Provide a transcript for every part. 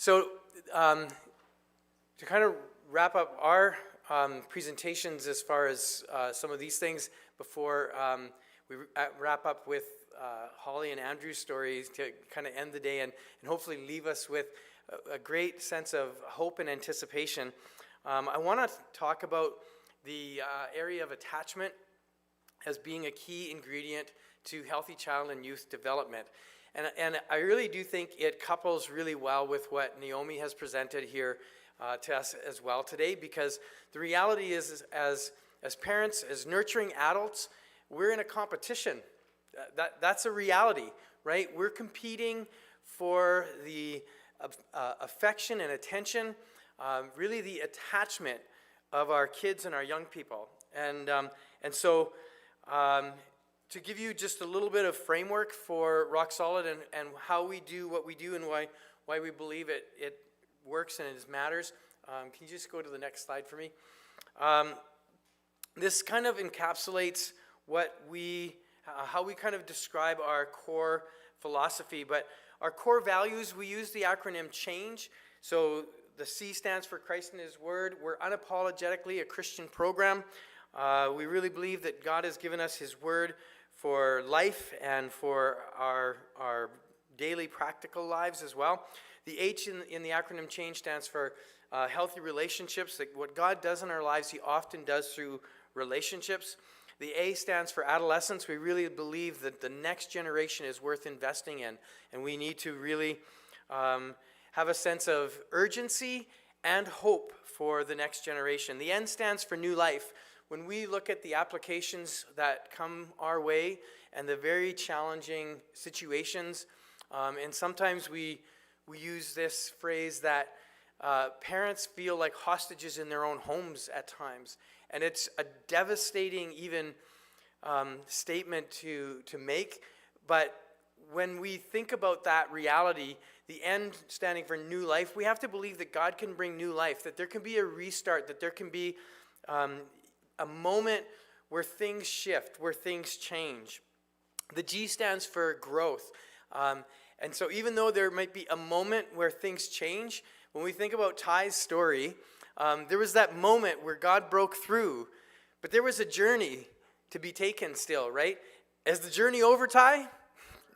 So to kind of wrap up our presentations as far as some of these things before we wrap up with Holly and Andrew's stories to kind of end the day and hopefully leave us with a great sense of hope and anticipation. I want to talk about the area of attachment as being a key ingredient to healthy child and youth development. And I really do think it couples really well with what Naomi has presented here to us as well today, because the reality is as parents, as nurturing adults, we're in a competition. That's a reality, right? We're competing for the affection and attention, really the attachment of our kids and our young people. And so to give you just a little bit of framework for Rock Solid and how we do what we do and why we believe it works and it matters, can you just go to the next slide for me? This kind of encapsulates how we kind of describe our core philosophy, but our core values, we use the acronym CHANGE. So the C stands for Christ and His Word. We're unapologetically a Christian program. We really believe that God has given us His Word for life and for our daily practical lives as well. The H in the acronym CHANGE stands for healthy relationships. That what God does in our lives, He often does through relationships. The A stands for adolescence. We really believe that the next generation is worth investing in, and we need to really have a sense of urgency and hope for the next generation. The N stands for new life. When we look at the applications that come our way and the very challenging situations, and sometimes we use this phrase that parents feel like hostages in their own homes at times. And it's a devastating even statement to make. But when we think about that reality, the N standing for new life, we have to believe that God can bring new life, that there can be a restart, that there can be a moment where things shift, where things change. The G stands for growth. And so even though there might be a moment where things change, when we think about Ty's story, there was that moment where God broke through, but there was a journey to be taken still, right? Is the journey over, Ty?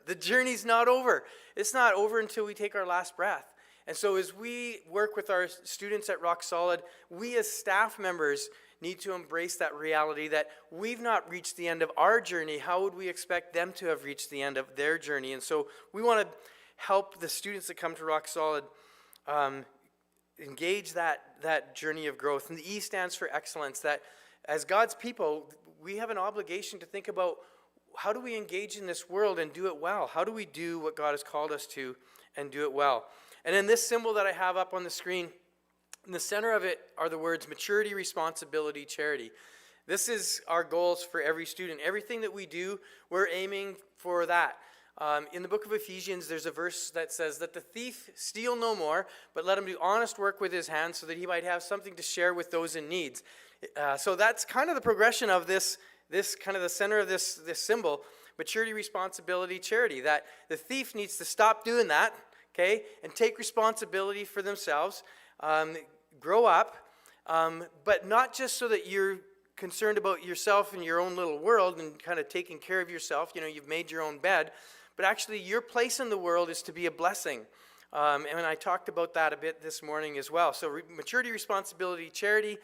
The journey's not over. It's not over until we take our last breath. And so as we work with our students at Rock Solid, we as staff members need to embrace that reality that we've not reached the end of our journey. How would we expect them to have reached the end of their journey? And so we want to help the students that come to Rock Solid engage that journey of growth. And the E stands for excellence, that as God's people, we have an obligation to think about how do we engage in this world and do it well? How do we do what God has called us to and do it well? And in this symbol that I have up on the screen, in the center of it are the words maturity, responsibility, charity. This is our goals for every student. Everything that we do, we're aiming for that. In the book of Ephesians, there's a verse that says that the thief steal no more, but let him do honest work with his hands so that he might have something to share with those in need. So that's kind of the progression of this kind of the center of this symbol, maturity, responsibility, charity, that the thief needs to stop doing that, okay, and take responsibility for themselves, grow up, but not just so that you're concerned about yourself and your own little world and kind of taking care of yourself, you've made your own bed, but actually your place in the world is to be a blessing. And I talked about that a bit this morning as well. So maturity, responsibility, charity.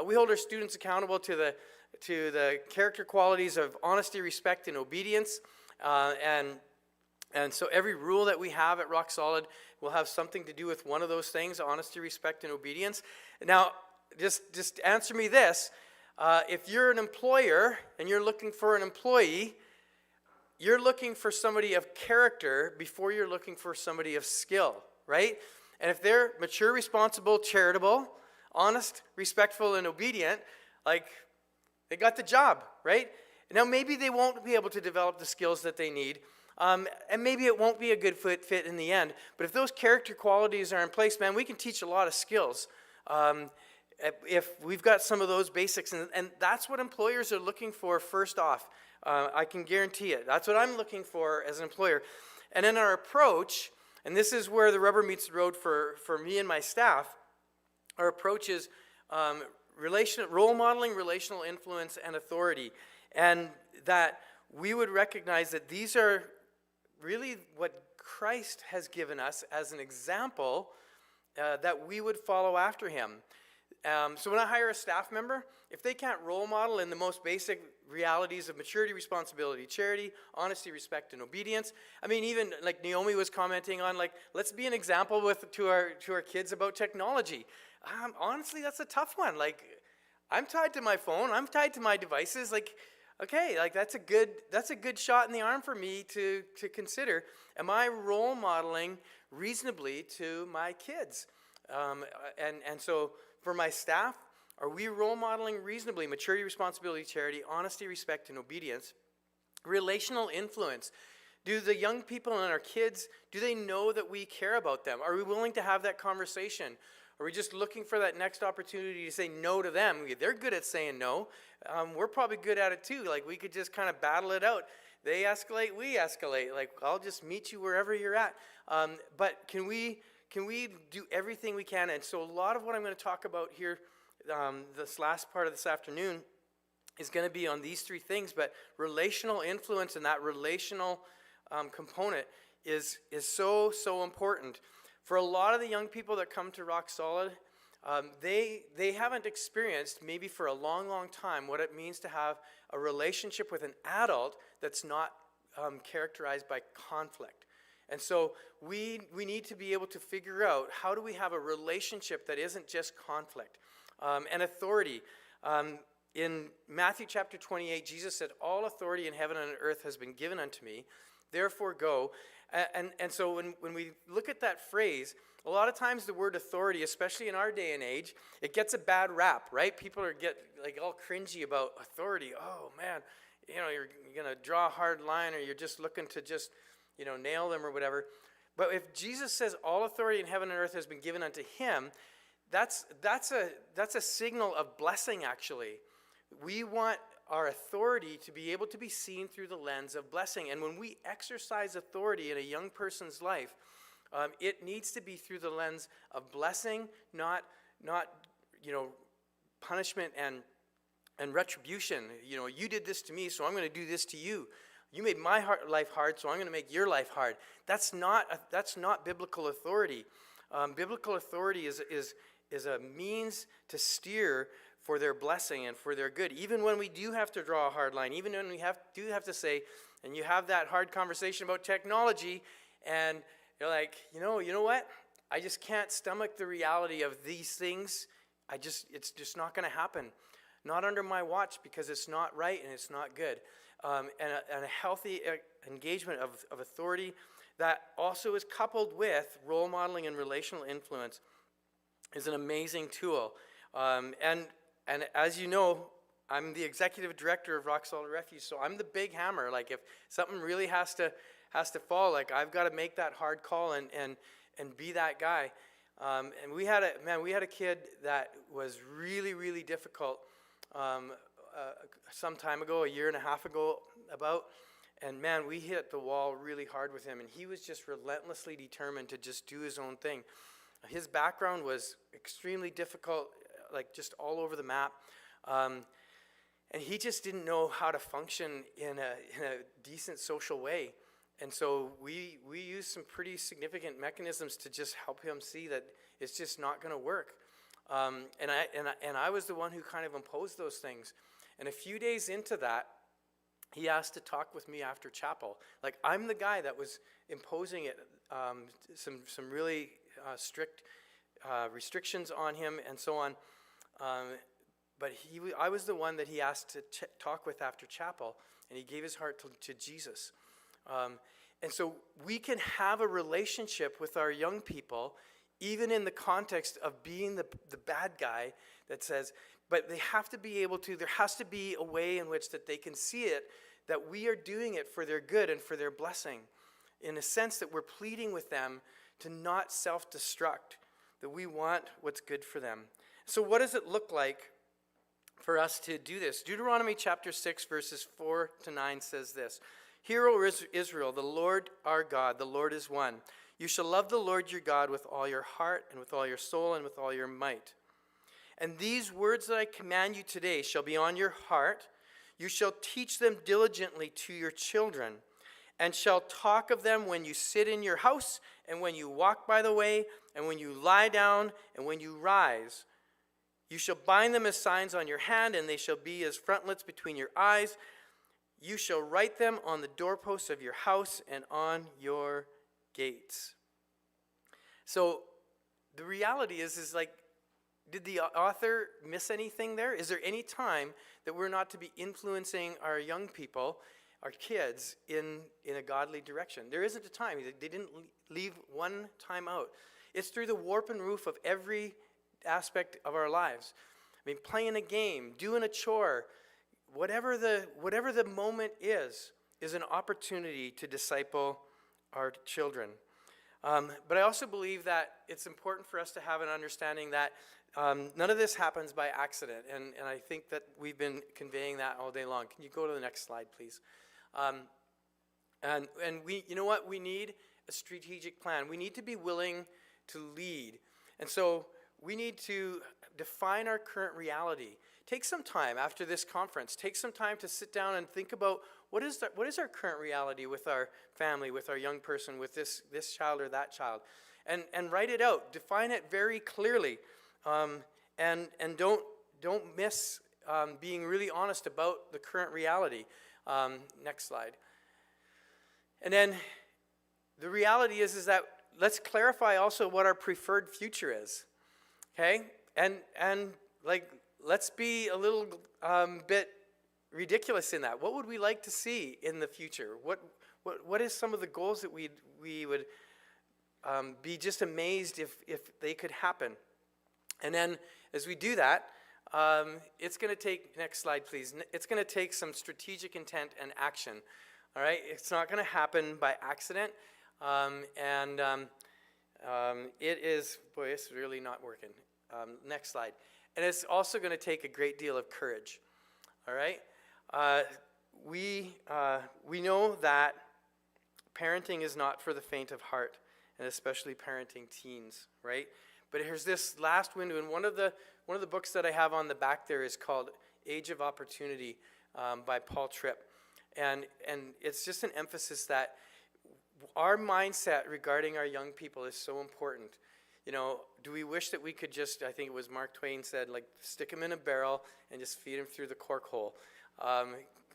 We hold our students accountable to the character qualities of honesty, respect, and obedience. And so every rule that we have at Rock Solid will have something to do with one of those things, honesty, respect, and obedience. Now, just answer me this. If you're an employer and you're looking for an employee, you're looking for somebody of character before you're looking for somebody of skill, right? And if they're mature, responsible, charitable, honest, respectful, and obedient, they got the job, right? Now, maybe they won't be able to develop the skills that they need, and maybe it won't be a good fit in the end. But if those character qualities are in place, man, we can teach a lot of skills. If we've got some of those basics, and that's what employers are looking for first off. I can guarantee it. That's what I'm looking for as an employer. And in our approach, And this is where the rubber meets the road for me and my staff. Our approach is role modeling, relational influence, and authority. And that we would recognize that these are really what Christ has given us as an example that we would follow after him. So when I hire a staff member, if they can't role model in the most basic realities of maturity, responsibility, charity, honesty, respect, and obedience, I mean, even like Naomi was commenting on, like, let's be an example to our kids about technology. Honestly, that's a tough one. Like, I'm tied to my phone, I'm tied to my devices. Like, okay, like that's a good shot in the arm for me to consider. Am I role modeling reasonably to my kids? And so for my staff, are we role modeling reasonably maturity, responsibility, charity, honesty, respect, and obedience? Relational influence. Do the young people and our kids, do they know that we care about them? Are we willing to have that conversation? Are we just looking for that next opportunity to say no to them? They're good at saying no. We're probably good at it too. Like, we could just kind of battle it out. They escalate, we escalate. Like, I'll just meet you wherever you're at. But can we do everything we can? And so a lot of what I'm going to talk about here, this last part of this afternoon, is going to be on these three things. But relational influence and that relational component is so important. For a lot of the young people that come to Rock Solid, they haven't experienced, maybe for a long time, what it means to have a relationship with an adult that's not characterized by conflict. And so we need to be able to figure out, how do we have a relationship that isn't just conflict? And authority. In Matthew chapter 28, Jesus said, "All authority in heaven and on earth has been given unto me. Therefore go." And so when we look at that phrase, a lot of times the word authority, especially in our day and age, it gets a bad rap, right? People get like all cringy about authority. Oh man, you're going to draw a hard line, or you're just looking to just, nail them or whatever. But if Jesus says all authority in heaven and earth has been given unto him, that's a signal of blessing, actually. We want our authority to be able to be seen through the lens of blessing. And when we exercise authority in a young person's life, it needs to be through the lens of blessing, not punishment and retribution. You did this to me, so I'm going to do this to you. You made my life hard, so I'm going to make your life hard. That's not biblical authority. Biblical authority is a means to steer for their blessing and for their good. Even when we do have to draw a hard line, even when we do have to say, and you have that hard conversation about technology, and you're like, you know what? I just can't stomach the reality of these things. It's just not going to happen. Not under my watch, because it's not right and it's not good. And a healthy engagement of authority that also is coupled with role modeling and relational influence is an amazing tool. And as you know, I'm the executive director of Rock Solid Refuge, so I'm the big hammer. Like, if something really has to fall, like, I've got to make that hard call and be that guy. And we had a kid that was really, really difficult some time ago, a year and a half ago about. And man, we hit the wall really hard with him, and he was just relentlessly determined to just do his own thing. His background was extremely difficult, like just all over the map. And he just didn't know how to function in a decent social way. And so we used some pretty significant mechanisms to just help him see that it's just not going to work. And I was the one who kind of imposed those things. And a few days into that, he asked to talk with me after chapel. Like, I'm the guy that was imposing it, some really strict restrictions on him and so on. But I was the one that he asked to talk with after chapel, and he gave his heart to Jesus. And so we can have a relationship with our young people, even in the context of being the bad guy that says, but they have to be able to, there has to be a way in which that they can see it, that we are doing it for their good and for their blessing, in a sense that we're pleading with them to not self-destruct, that we want what's good for them. So what does it look like for us to do this? Deuteronomy chapter 6, verses 4 to 9 says this: "Hear, O Israel, the Lord our God, the Lord is one. You shall love the Lord your God with all your heart and with all your soul and with all your might. And these words that I command you today shall be on your heart. You shall teach them diligently to your children, and shall talk of them when you sit in your house, and when you walk by the way, and when you lie down, and when you rise. You shall bind them as signs on your hand, and they shall be as frontlets between your eyes. You shall write them on the doorposts of your house and on your gates. So the reality is like, did the author miss anything there? Is there any time that we're not to be influencing our young people, our kids, in a godly direction? There isn't a time. They didn't leave one time out. It's through the warp and woof of every aspect of our lives. I mean, playing a game, doing a chore, whatever the moment is an opportunity to disciple our children. But I also believe that it's important for us to have an understanding that none of this happens by accident, and I think that we've been conveying that all day long. Can you go to the next slide, please? And we, you know what? We need a strategic plan. We need to be willing to lead. And so we need to define our current reality. Take some time after this conference. Take some time to sit down and think about what is our current reality with our family, with our young person, with this child or that child. And write it out. Define it very clearly. And don't miss being really honest about the current reality. Next slide. And then the reality is that let's clarify also what our preferred future is. Okay? And like, let's be a little bit ridiculous in that. What would we like to see in the future? What is some of the goals that we would be just amazed if they could happen? And then as we do that, it's going to take, next slide please, it's going to take some strategic intent and action. All right? It's not going to happen by accident. It is, boy, it's really not working. Next slide. And it's also going to take a great deal of courage. All right? We know that parenting is not for the faint of heart, and especially parenting teens, right? But here's this last window, and one of the books that I have on the back there is called Age of Opportunity by Paul Tripp. And it's just an emphasis that our mindset regarding our young people is so important. You know, do we wish that we could just, I think it was Mark Twain said, like, stick them in a barrel and just feed them through the cork hole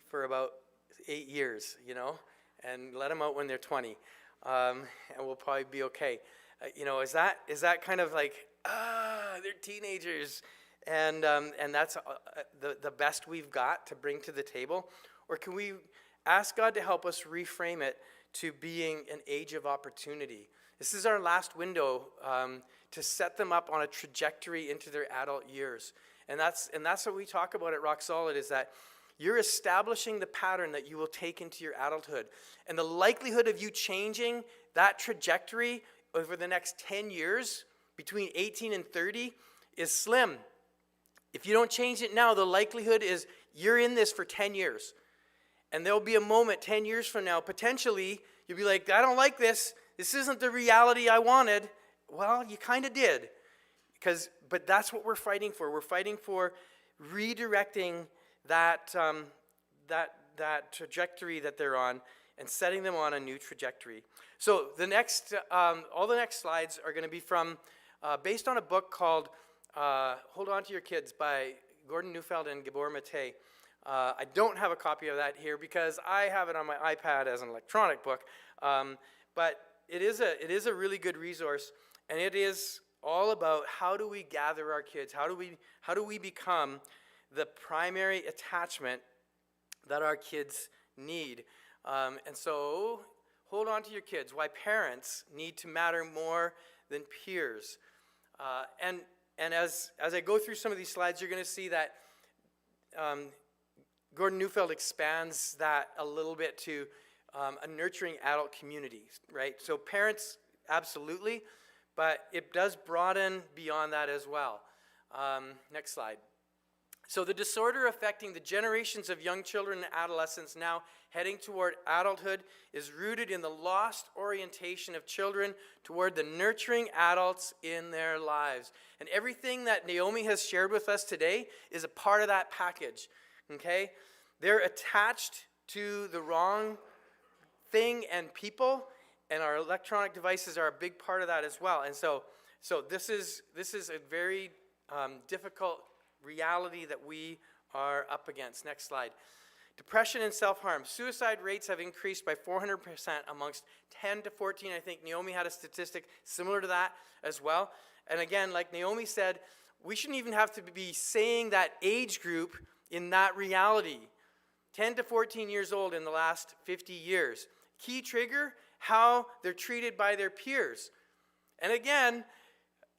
for about 8 years, you know, and let them out when they're 20, and we'll probably be okay. You know, is that kind of like, they're teenagers, and that's the best we've got to bring to the table? Or can we ask God to help us reframe it to being an age of opportunity? This is our last window to set them up on a trajectory into their adult years. And that's what we talk about at Rock Solid, is that you're establishing the pattern that you will take into your adulthood. And the likelihood of you changing that trajectory over the next 10 years, between 18 and 30, is slim. If you don't change it now, the likelihood is you're in this for 10 years. And there'll be a moment 10 years from now, potentially, you'll be like, I don't like this. This isn't the reality I wanted. Well, you kind of did. But that's what we're fighting for. We're fighting for redirecting that trajectory that they're on and setting them on a new trajectory. So all the next slides are going to be from, based on a book called Hold On to Your Kids by Gordon Neufeld and Gabor Mate. I don't have a copy of that here because I have it on my iPad as an electronic book. But it is a really good resource, and it is all about how do we gather our kids? How do we become the primary attachment that our kids need? And so, hold on to your kids. Why parents need to matter more than peers. And as I go through some of these slides, you're going to see that Gordon Neufeld expands that a little bit to a nurturing adult community, right? So parents, absolutely, but it does broaden beyond that as well. Next slide. So the disorder affecting the generations of young children and adolescents now heading toward adulthood is rooted in the lost orientation of children toward the nurturing adults in their lives. And everything that Naomi has shared with us today is a part of that package, okay? They're attached to the wrong thing and people, and our electronic devices are a big part of that as well. And so this is a very difficult reality that we are up against. Next slide. Depression and self-harm. Suicide rates have increased by 400% amongst 10 to 14. I think Naomi had a statistic similar to that as well. And again, like Naomi said, we shouldn't even have to be saying that age group in that reality. 10 to 14 years old in the last 50 years. Key trigger, how they're treated by their peers. And again,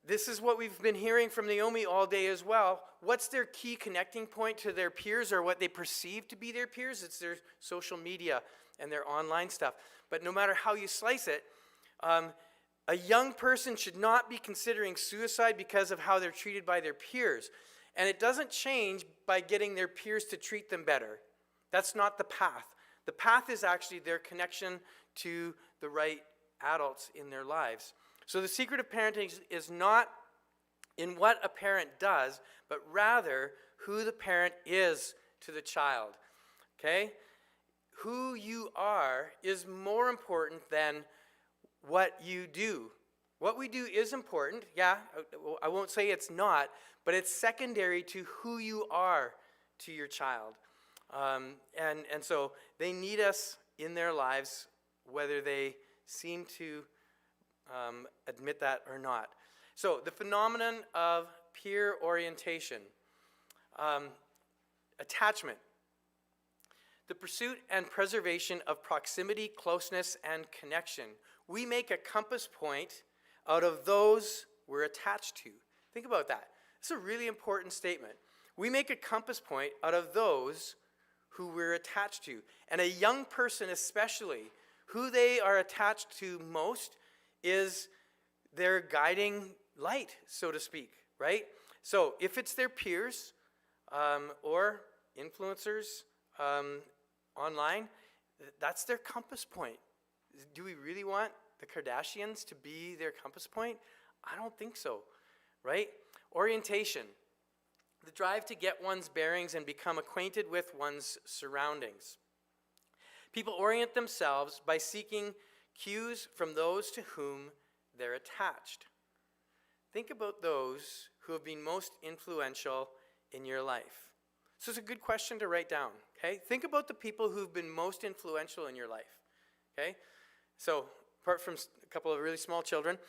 this is what we've been hearing from Naomi all day as well. What's their key connecting point to their peers, or what they perceive to be their peers? It's their social media and their online stuff. But no matter how you slice it, a young person should not be considering suicide because of how they're treated by their peers. And it doesn't change by getting their peers to treat them better. That's not the path. The path is actually their connection to the right adults in their lives. So the secret of parenting is not in what a parent does, but rather who the parent is to the child. Okay? Who you are is more important than what you do. What we do is important, yeah, I won't say it's not, but it's secondary to who you are to your child. And so they need us in their lives, whether they seem to admit that or not. So the phenomenon of peer orientation, attachment, the pursuit and preservation of proximity, closeness, and connection. We make a compass point out of those we're attached to. Think about that. It's a really important statement. We make a compass point out of those who we're attached to. And a young person especially, who they are attached to most is their guiding light, so to speak, right? So if it's their peers or influencers online, that's their compass point. Do we really want the Kardashians to be their compass point? I don't think so, right? Orientation, the drive to get one's bearings and become acquainted with one's surroundings. People orient themselves by seeking cues from those to whom they're attached. Think about those who have been most influential in your life. So it's a good question to write down, okay? Think about the people who've been most influential in your life, okay? So apart from a couple of really small children,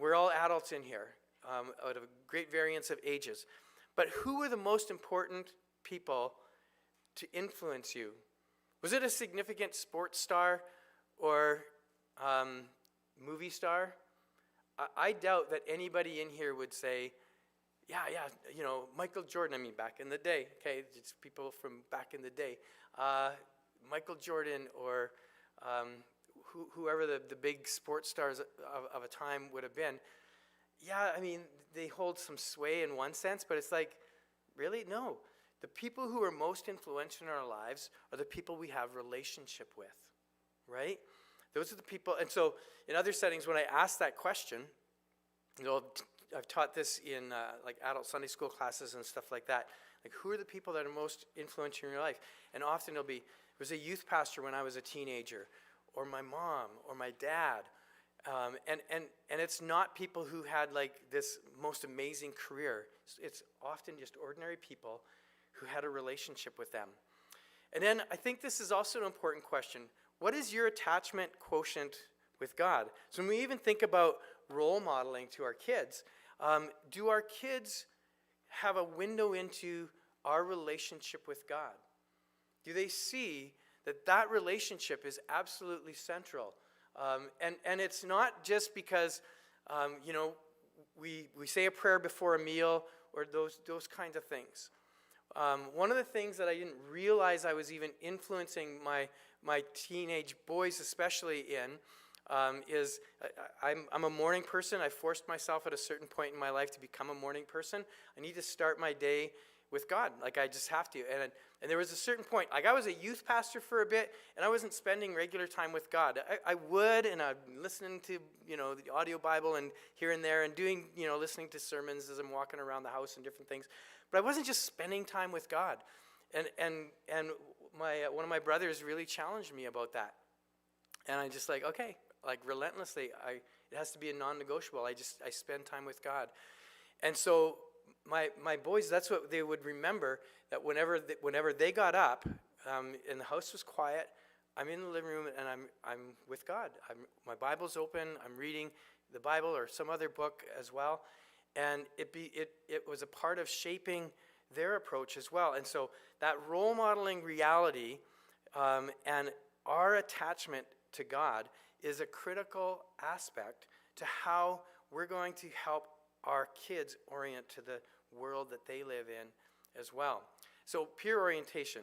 we're all adults in here, out of a great variance of ages. But who were the most important people to influence you? Was it a significant sports star or movie star? I doubt that anybody in here would say, yeah, Michael Jordan, I mean, back in the day, okay, it's people from back in the day. Michael Jordan or whoever the big sports stars of a time would have been. Yeah, I mean, they hold some sway in one sense, but it's like, really? No. The people who are most influential in our lives are the people we have relationship with, right? Those are the people, and so in other settings, when I ask that question, I've taught this in like adult Sunday school classes and stuff like that. Like, who are the people that are most influential in your life? And often it'll be, there was a youth pastor when I was a teenager, or my mom, or my dad. And it's not people who had like this most amazing career. It's often just ordinary people who had a relationship with them. And then I think this is also an important question. What is your attachment quotient with God? So when we even think about role modeling to our kids, do our kids have a window into our relationship with God? Do they see that relationship is absolutely central? And it's not just because, we say a prayer before a meal or those kinds of things. One of the things that I didn't realize I was even influencing my teenage boys especially in is I'm a morning person. I forced myself at a certain point in my life to become a morning person. I need to start my day with God. Like, I just have to. And there was a certain point, like, I was a youth pastor for a bit, and I wasn't spending regular time with God. I would, and I'm listening to, the audio Bible and here and there, and doing, listening to sermons as I'm walking around the house and different things. But I wasn't just spending time with God. And one of my brothers really challenged me about that. And I just like, okay, like relentlessly, it has to be a non-negotiable. I spend time with God. And so my boys, that's what they would remember, that whenever they got up, and the house was quiet, I'm in the living room and I'm with God. My Bible's open. I'm reading the Bible or some other book as well, and it was a part of shaping their approach as well. And so that role modeling reality and our attachment to God is a critical aspect to how we're going to help our kids orient to the world that they live in as well. So peer orientation.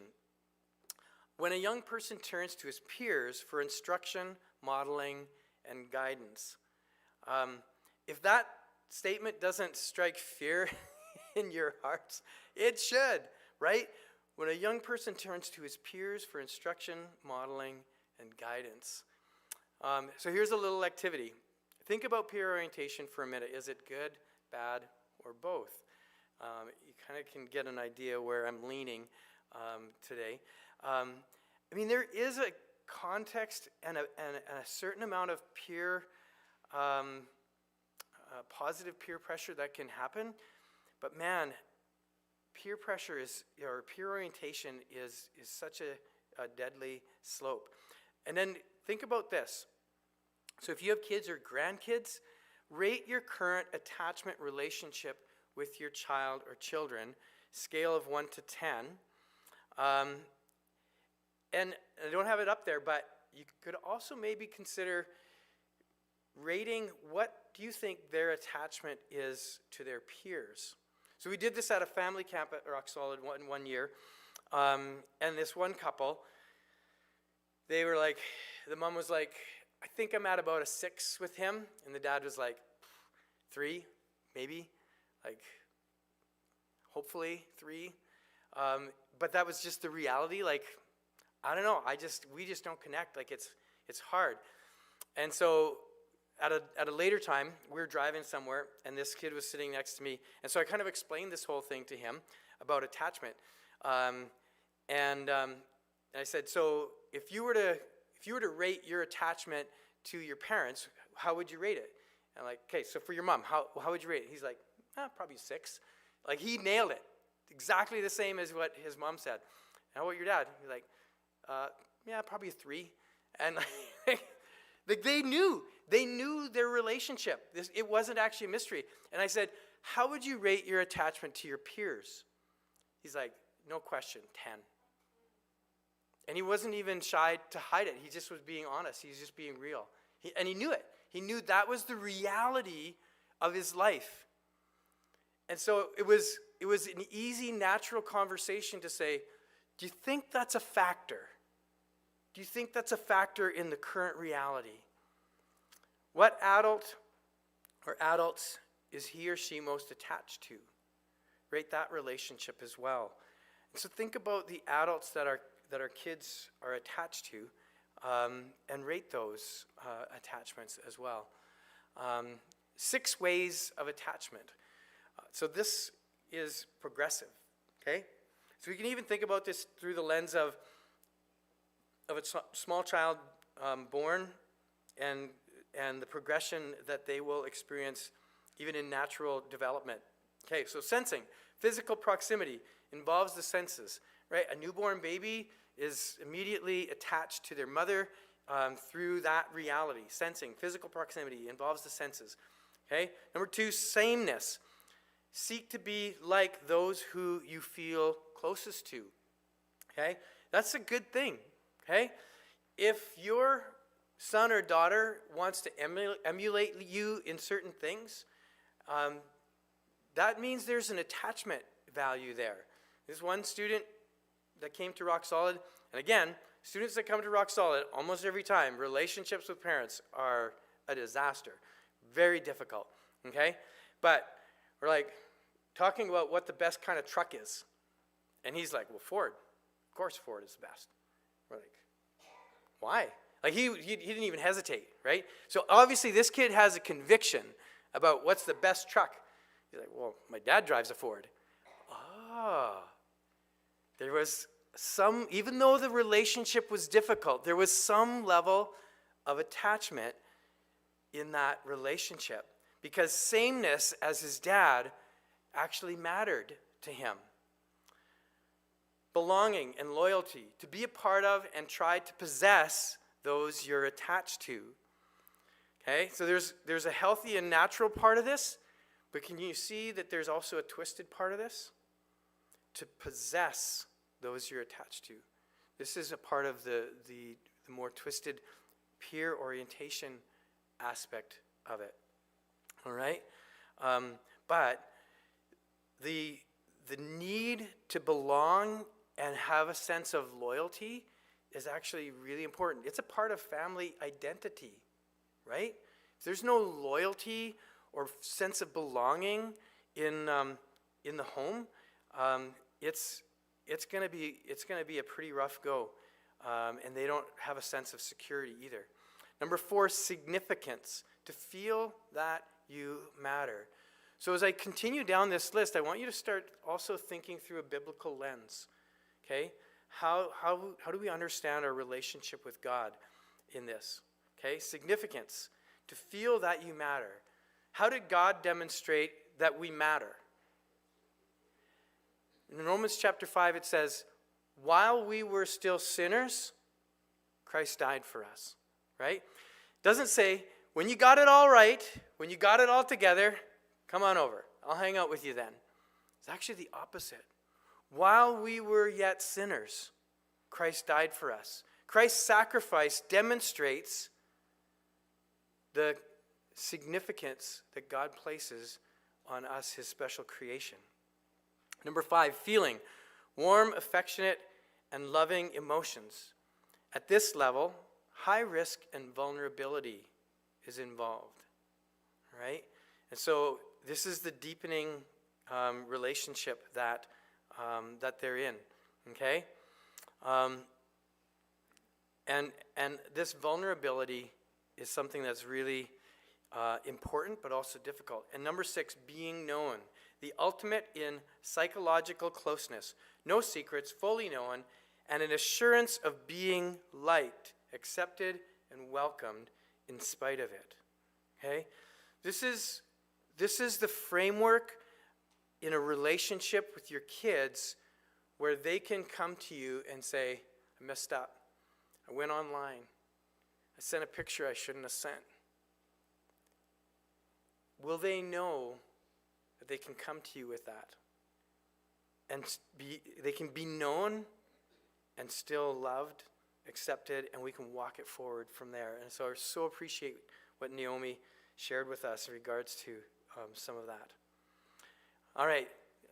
When a young person turns to his peers for instruction, modeling, and guidance, if that statement doesn't strike fear in your hearts, it should, right? When a young person turns to his peers for instruction, modeling, and guidance. So here's a little activity. Think about peer orientation for a minute. Is it good, bad, or both? You kind of can get an idea where I'm leaning today. There is a context and a certain amount of positive peer pressure that can happen. But man, peer pressure or peer orientation is such a deadly slope. And then think about this. So if you have kids or grandkids, rate your current attachment relationship with your child or children, scale of 1 to 10. And I don't have it up there, but you could also maybe consider rating what do you think their attachment is to their peers. So we did this at a family camp at Rock Solid one year, and this one couple, they were like, the mom was like, I think I'm at about a 6 with him, and the dad was like, 3, maybe, like, hopefully 3. But that was just the reality. Like, I don't know. We just don't connect. Like, it's hard. And so at a later time, we were driving somewhere, and this kid was sitting next to me. And so I kind of explained this whole thing to him about attachment. And I said, so if you were to rate your attachment to your parents, how would you rate it? And I'm like, okay, so for your mom, how would you rate it? He's like, probably 6. Like, he nailed it. Exactly the same as what his mom said. How about your dad? He's like, probably a 3. And like they knew their relationship. It wasn't actually a mystery. And I said, how would you rate your attachment to your peers? He's like, no question, 10. And he wasn't even shy to hide it. He just was being honest. He was just being real. And he knew it. He knew that was the reality of his life. And so it was an easy, natural conversation to say, do you think that's a factor? Do you think that's a factor in the current reality? What adult or adults is he or she most attached to? Rate that relationship as well. And so think about the adults that our kids are attached to, and rate those attachments as well. 6 ways of attachment. So this is progressive, okay? So we can even think about this through the lens of a small child born and the progression that they will experience even in natural development. Okay, so sensing. Physical proximity involves the senses, right? A newborn baby is immediately attached to their mother through that reality. Sensing, physical proximity involves the senses. Okay? Number 2, sameness. Seek to be like those who you feel closest to. Okay? That's a good thing. Okay? If your son or daughter wants to emulate you in certain things, that means there's an attachment value there. There's one student that came to Rock Solid, and again, students that come to Rock Solid almost every time, relationships with parents are a disaster. Very difficult, okay? But we're like talking about what the best kind of truck is, And he's like, well, Ford. Of course Ford is the best. We're like, why? Like he didn't even hesitate, right? So obviously this kid has a conviction about what's the best truck. He's like, well, my dad drives a Ford. Ah, there was some, even though the relationship was difficult, there was some level of attachment in that relationship because sameness as his dad actually mattered to him. Belonging and loyalty, to be a part of and try to possess those you're attached to. Okay, so there's a healthy and natural part of this, but can you see that there's also a twisted part of this? To possess those you're attached to. This is a part of the more twisted peer orientation aspect of it. All right? But the need to belong and have a sense of loyalty is actually really important. It's a part of family identity, right? If there's no loyalty or sense of belonging in the home, it's going to be a pretty rough go, and they don't have a sense of security either. Number 4, significance, to feel that you matter. So as I continue down this list, I want you to start also thinking through a biblical lens. Okay, how do we understand our relationship with God in this? Okay, significance, to feel that you matter. How did God demonstrate that we matter? In Romans chapter 5 it says, while we were still sinners, Christ died for us, right? It doesn't say, when you got it all right, when you got it all together, come on over. I'll hang out with you then. It's actually the opposite. While we were yet sinners, Christ died for us. Christ's sacrifice demonstrates the significance that God places on us, his special creation. Number 5, feeling. Warm, affectionate, and loving emotions. At this level, high risk and vulnerability is involved. All right? And so this is the deepening relationship that they're in. Okay? And this vulnerability is something that's really important but also difficult. And number 6, being known. The ultimate in psychological closeness. No secrets, fully known, and an assurance of being liked, accepted, and welcomed in spite of it. Okay? This is the framework in a relationship with your kids where they can come to you and say, I messed up. I went online. I sent a picture I shouldn't have sent. Will they know that they can come to you with that? And they can be known and still loved, accepted, and we can walk it forward from there. And so I so appreciate what Naomi shared with us in regards to some of that. All right,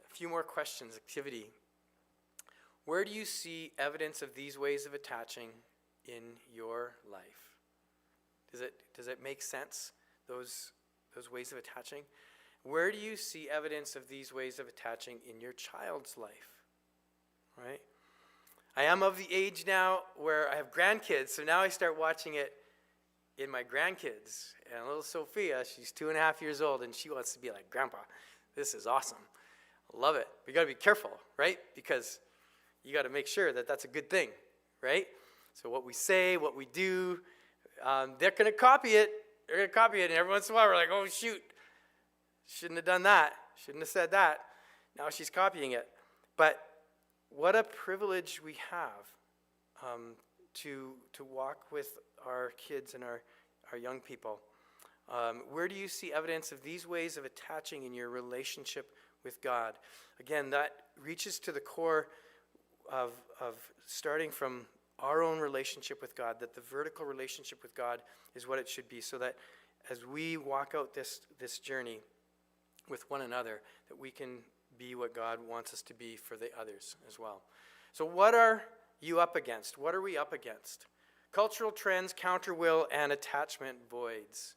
a few more questions, activity. Where do you see evidence of these ways of attaching in your life? Does it make sense, those ways of attaching? Where do you see evidence of these ways of attaching in your child's life? Right? I am of the age now where I have grandkids, so now I start watching it in my grandkids. And little Sophia, she's 2.5 years old, and she wants to be like, Grandpa, this is awesome. I love it. We got to be careful, right? Because you got to make sure that that's a good thing, right? So what we say, what we do, they're going to copy it. They're going to copy it, and every once in a while we're like, oh, shoot. Shouldn't have done that. Shouldn't have said that. Now she's copying it. But what a privilege we have to walk with our kids and our young people. Where do you see evidence of these ways of attaching in your relationship with God? Again, that reaches to the core of starting from our own relationship with God, that the vertical relationship with God is what it should be, so that as we walk out this journey with one another, that we can be what God wants us to be for the others as well. So what are you up against? What are we up against? Cultural trends, counter will, and attachment voids.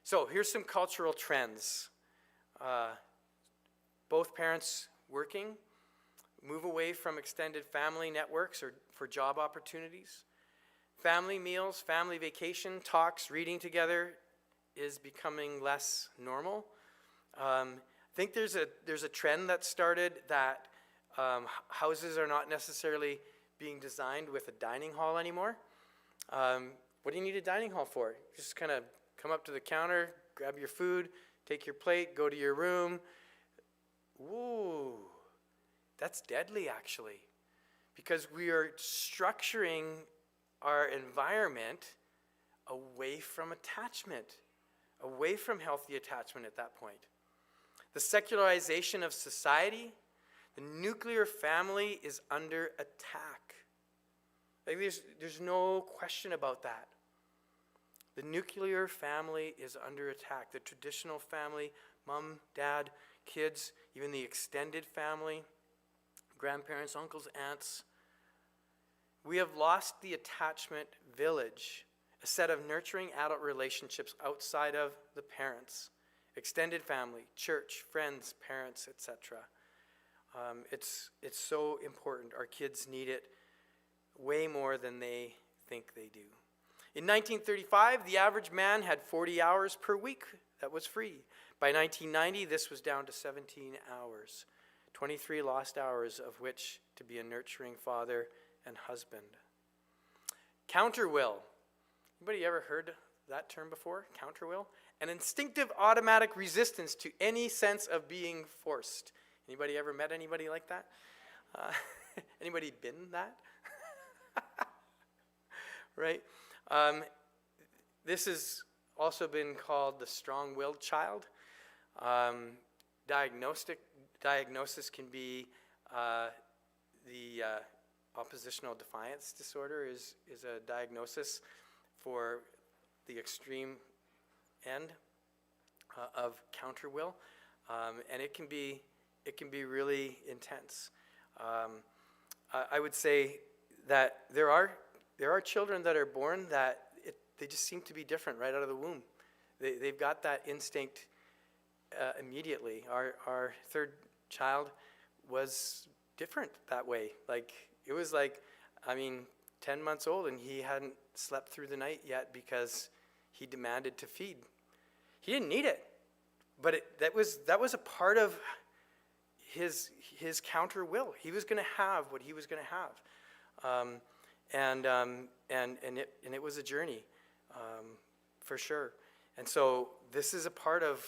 So here's some cultural trends. Both parents working, Move away from extended family networks or for job opportunities. Family meals, family vacation, talks, reading together is becoming less normal. I think there's a trend that started that houses are not necessarily being designed with a dining hall anymore. What do you need a dining hall for? Just kind of come up to the counter, grab your food, take your plate, go to your room. Ooh, that's deadly actually, because we are structuring our environment away from attachment, away from healthy attachment at that point. The secularization of society, the nuclear family is under attack. Like there's no question about that. The nuclear family is under attack. The traditional family, mom, dad, kids, even the extended family, grandparents, uncles, aunts. We have lost the attachment village, a set of nurturing adult relationships outside of the parents, extended family, church, friends, parents, etc. It's so important. Our kids need it way more than they think they do. In 1935, the average man had 40 hours per week that was free. By 1990, this was down to 17 hours, 23 lost hours of which to be a nurturing father and husband. Counterwill. Anybody ever heard that term before? Counterwill? An instinctive automatic resistance to any sense of being forced. Anybody ever met anybody like that? Anybody been that? Right? This has also been called the strong-willed child. Diagnosis can be the oppositional defiance disorder is a diagnosis for the extreme end of counterwill, and it can be really intense. I would say that there are children that are born that they just seem to be different right out of the womb. They've got that instinct immediately. Our third child was different that way. Like it was like, 10 months old and he hadn't slept through the night yet because he demanded to feed. He didn't need it, but that was a part of his counter will. He was going to have what he was going to have, and it was a journey, for sure. And so this is a part of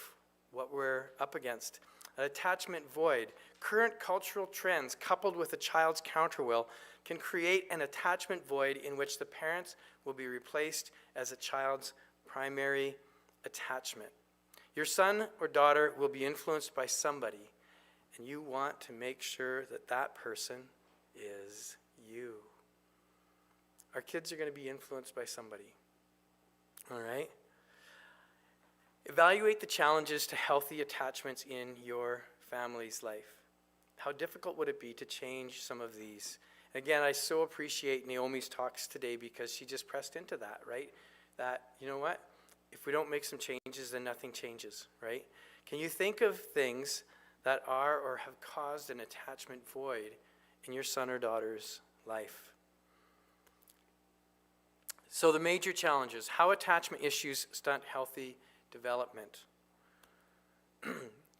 what we're up against. An attachment void. Current cultural trends coupled with a child's counterwill can create an attachment void in which the parents will be replaced as a child's primary attachment. Your son or daughter will be influenced by somebody, and you want to make sure that that person is you. Our kids are going to be influenced by somebody. All right? Evaluate the challenges to healthy attachments in your family's life. How difficult would it be to change some of these? Again, I so appreciate Naomi's talks today because she just pressed into that, right? That, you know what? If we don't make some changes, then nothing changes, right? Can you think of things that are or have caused an attachment void in your son or daughter's life? So the major challenges, how attachment issues stunt healthy development.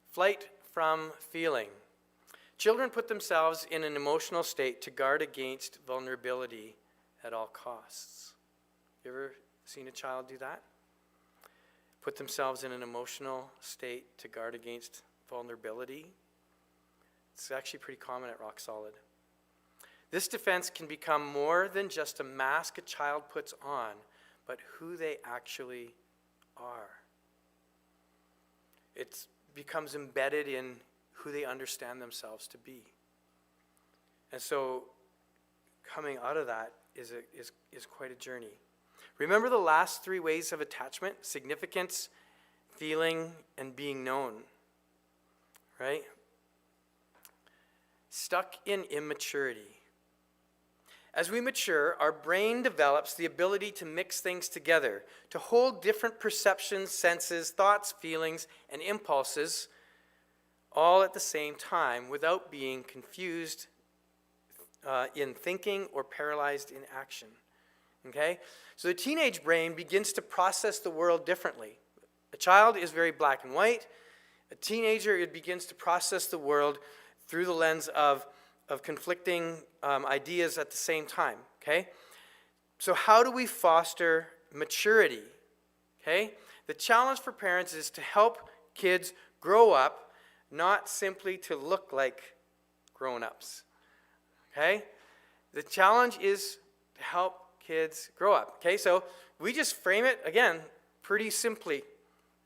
Flight from feeling. Children put themselves in an emotional state to guard against vulnerability at all costs. You ever seen a child do that? Put themselves in an emotional state to guard against vulnerability? It's actually pretty common at Rock Solid. This defense can become more than just a mask a child puts on, but who they actually are. It becomes embedded in who they understand themselves to be. And so coming out of that is quite a journey. Remember the last three ways of attachment: significance, feeling, and being known. Right? Stuck in immaturity. As we mature, our brain develops the ability to mix things together, to hold different perceptions, senses, thoughts, feelings, and impulses all at the same time without being confused in thinking or paralyzed in action. Okay? So the teenage brain begins to process the world differently. A child is very black and white. A teenager, it begins to process the world through the lens of conflicting ideas at the same time. Okay? So how do we foster maturity? Okay? The challenge for parents is to help kids grow up, not simply to look like grown-ups. Okay? The challenge is to help kids grow up. Okay? So we just frame it, again, pretty simply.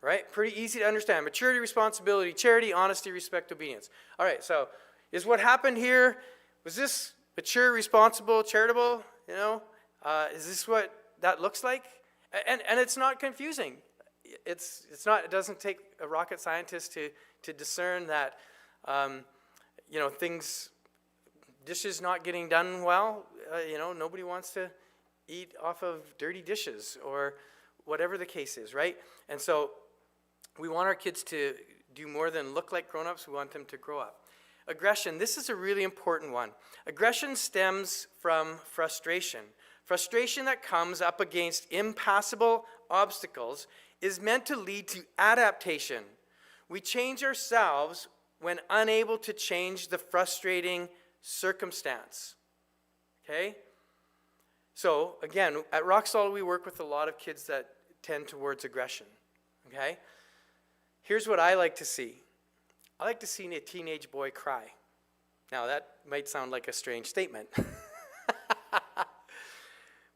Right? Pretty easy to understand. Maturity, responsibility, charity, honesty, respect, obedience. All right, so is what happened here, was this mature, responsible, charitable? You know? Is this what that looks like? And it's not confusing. It's not. It doesn't take a rocket scientist to discern that, things, dishes not getting done well. Nobody wants to eat off of dirty dishes or whatever the case is, right? And so we want our kids to do more than look like grown-ups. We want them to grow up. Aggression. This is a really important one. Aggression stems from frustration. Frustration that comes up against impassable obstacles is meant to lead to adaptation. We change ourselves when unable to change the frustrating circumstance. Okay? So, again, at Rock Solid, we work with a lot of kids that tend towards aggression. Okay? Here's what I like to see. I like to see a teenage boy cry. Now, that might sound like a strange statement.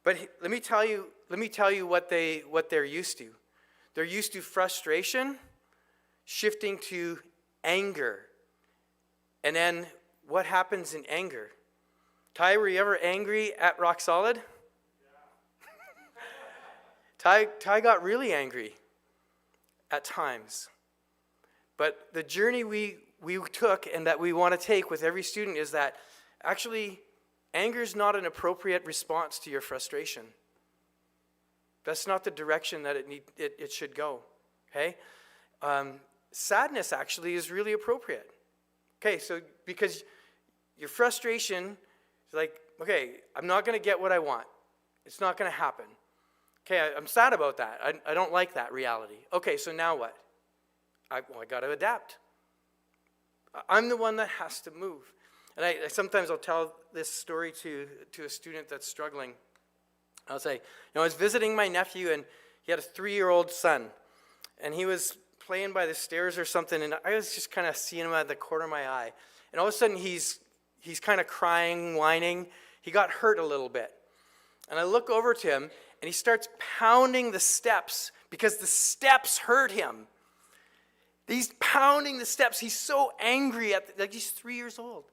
But let me tell you what they're used to. They're used to frustration, shifting to anger. And then what happens in anger? Ty, were you ever angry at Rock Solid? Yeah. Ty got really angry at times. But the journey we took and that we want to take with every student is that actually anger is not an appropriate response to your frustration. That's not the direction that it should go. Okay? Sadness actually is really appropriate. Okay, so because your frustration is like, okay, I'm not going to get what I want. It's not going to happen. Okay, I'm sad about that. I don't like that reality. Okay, so now what? I got to adapt. I'm the one that has to move. And sometimes I'll tell this story to a student that's struggling. I'll say, I was visiting my nephew, and he had a 3-year-old son. And he was playing by the stairs or something, and I was just kind of seeing him at the corner of my eye. And all of a sudden, he's kind of crying, whining. He got hurt a little bit. And I look over to him, and he starts pounding the steps because the steps hurt him. He's pounding the steps. He's so angry he's 3 years old.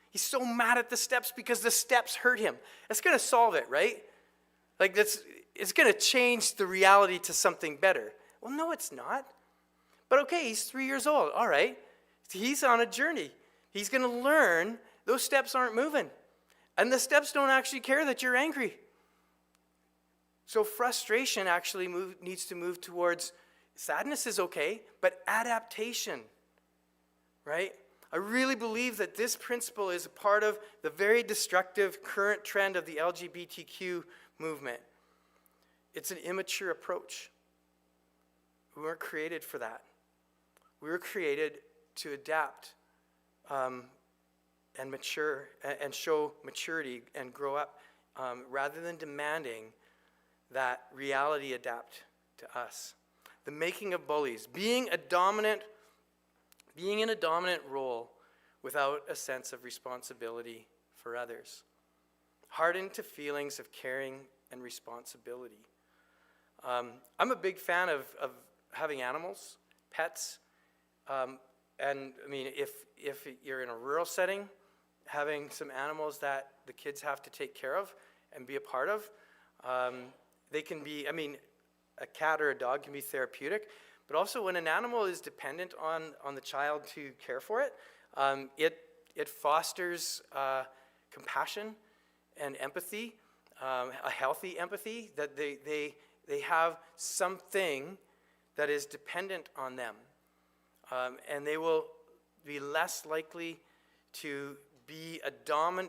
He's so mad at the steps because the steps hurt him. That's going to solve it, right? It's going to change the reality to something better. Well, no, it's not. But okay, he's 3 years old. All right. He's on a journey. He's going to learn those steps aren't moving. And the steps don't actually care that you're angry. So frustration actually needs to move towards sadness is okay, but adaptation, right? I really believe that this principle is a part of the very destructive current trend of the LGBTQ movement. It's an immature approach. We weren't created for that. We were created to adapt and mature and show maturity and grow up rather than demanding that reality adapt to us. The making of bullies, being in a dominant role without a sense of responsibility for others. Hardened to feelings of caring and responsibility. I'm a big fan of having animals, pets, and I mean, if you're in a rural setting, having some animals that the kids have to take care of and be a part of, they can be, a cat or a dog can be therapeutic, but also when an animal is dependent on the child to care for it, it fosters compassion and empathy, a healthy empathy, that they have something that is dependent on them. And they will be less likely to be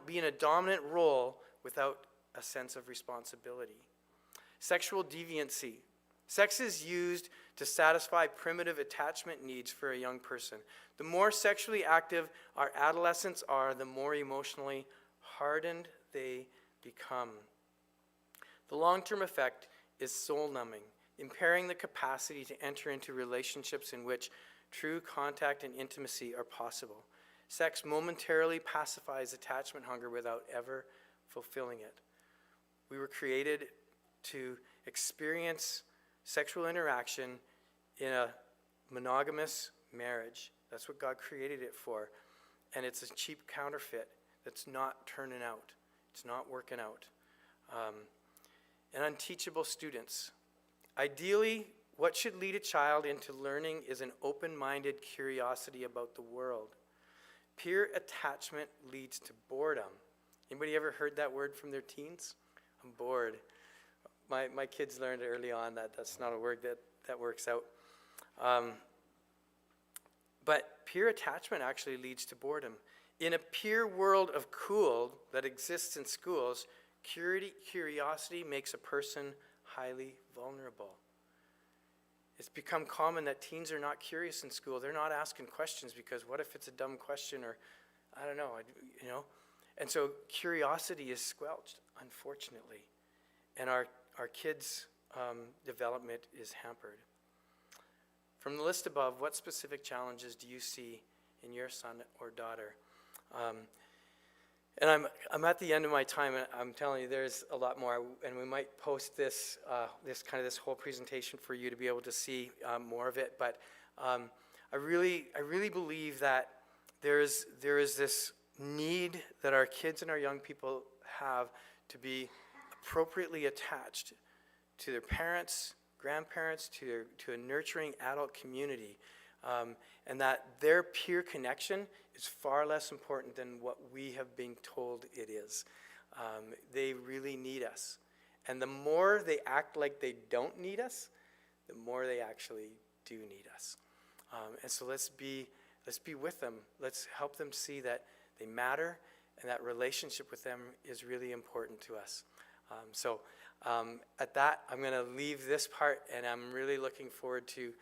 in a dominant role without a sense of responsibility. Sexual deviancy. Sex is used to satisfy primitive attachment needs for a young person. The more sexually active our adolescents are, the more emotionally hardened they become. The long-term effect is soul-numbing, impairing the capacity to enter into relationships in which true contact and intimacy are possible. Sex momentarily pacifies attachment hunger without ever fulfilling it. We were created to experience sexual interaction in a monogamous marriage. That's what God created it for. And it's a cheap counterfeit that's not turning out. It's not working out. And unteachable students. Ideally, what should lead a child into learning is an open-minded curiosity about the world. Peer attachment leads to boredom. Anybody ever heard that word from their teens? I'm bored. My kids learned early on that that's not a word that works out. But peer attachment actually leads to boredom. In a peer world of cool that exists in schools, curiosity makes a person highly vulnerable. It's become common that teens are not curious in school. They're not asking questions because what if it's a dumb question, or I don't know, you know? And so curiosity is squelched, unfortunately. And our kids' development is hampered. From the list above, what specific challenges do you see in your son or daughter? And I'm at the end of my time, and I'm telling you, there's a lot more, and we might post this whole presentation for you to be able to see more of it. But I really believe that there is this need that our kids and our young people have to be appropriately attached to their parents, grandparents, to a nurturing adult community, and that their peer connection is far less important than what we have been told it is. They really need us. And the more they act like they don't need us, the more they actually do need us. And so let's be with them. Let's help them see that they matter and that relationship with them is really important to us. At that, I'm going to leave this part, and I'm really looking forward to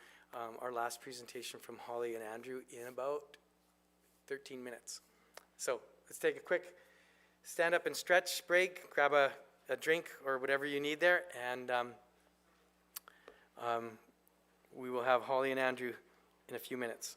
our last presentation from Holly and Andrew in about 13 minutes. So let's take a quick stand up and stretch break, grab a drink or whatever you need there, and we will have Holly and Andrew in a few minutes.